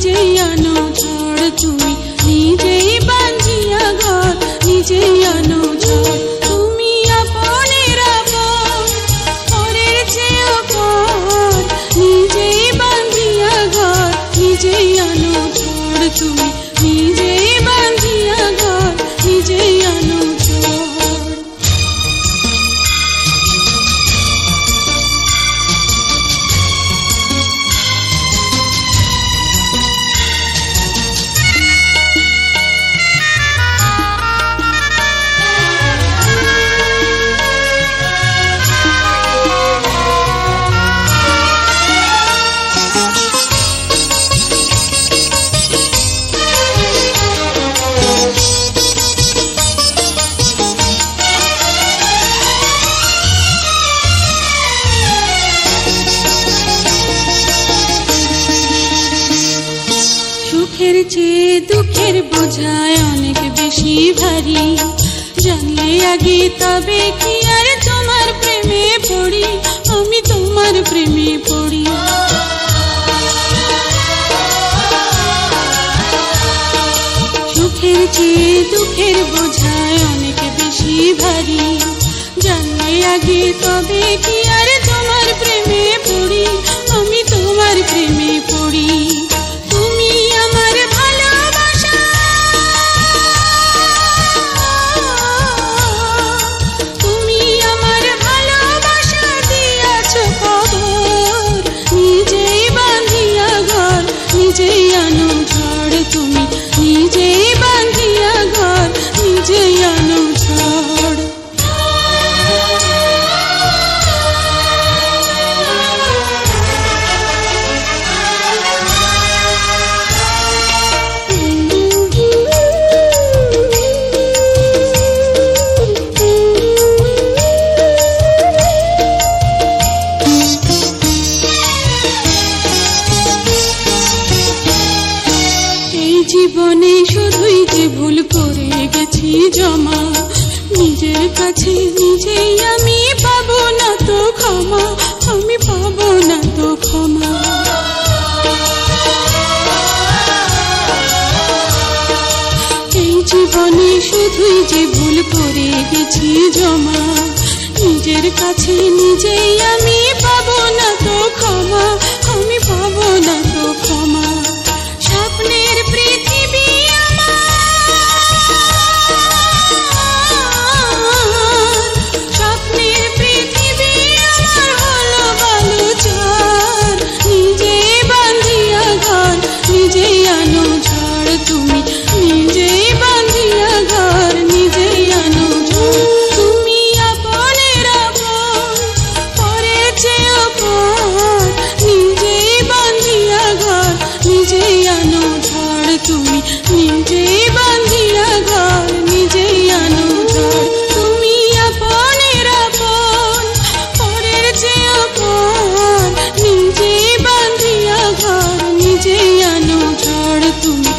নিজেই আনো ঝড়, তুমি নিজেই বাঁধিয়া ঘর, নিজেই আনো ঝড়। তুমি আপনের আপন, পরের চেয়েও পর, নিজেই বাঁধিয়া ঘর, নিজেই আনো ঝড়। তুমি নিজেই বাঁধিয়া ঘর, নিজেই আনো ঝড়। সুখের চেয়ে দুঃখের বোঝায় অনেক বেশি ভারী, জানলে আগে তবে কি আর তোমার প্রেমে পড়ি, আমি তোমার প্রেমে পড়ি। সুখের চেয়ে দুঃখের বোঝায় অনেক বেশি ভারী, জানলে আগে তবে কি আর তোমার প্রেমে পড়ি, আমি তোমার প্রেমে পড়ি। তুমি আমার ভালোবাসা, তুমি আমার ভালোবাসা দিয়াছ খবর, নিজেই বাঁধিয়া ঘর, নিজেই আনো ঝড়। তুমি নিজেই বাঁধিয়া ঘর, নিজেই আনো ঝড়। জীবনে শুধুই যে ভুল করে গেছি জমা, নিজের কাছে নিজেই আমি পাবো না তো ক্ষমা, আমি পাবো না তো ক্ষমা। এই জীবনে শুধুই যে ভুল করে গেছি জমা, নিজের কাছে নিজেই আমি পাবো না তো ক্ষমা, আমি পাবো না তো ক্ষমা। স্বপ্নের পৃথিবী আমার, স্বপ্নের পৃথিবী আমার হলো বালুচর, নিজেই বাঁধিয়া ঘর, নিজেই আনো ঝড়। তুমি নিজেই বাঁধিয়া ঘর, নিজেই আনো ঝড়। তুমি আপনের আপন, পরের চেয়েও পর, নিজেই বাঁধিয়া ঘর, নিজেই আনো ঝড়। তুমি নিজেই বাঁধিয়া ঘর, নিজেই আনো ঝড়। তুমি আপনের আপন, পরের চেয়েও পর, নিজেই বাঁধিয়া ঘর, নিজেই আনো ঝড়। তুমি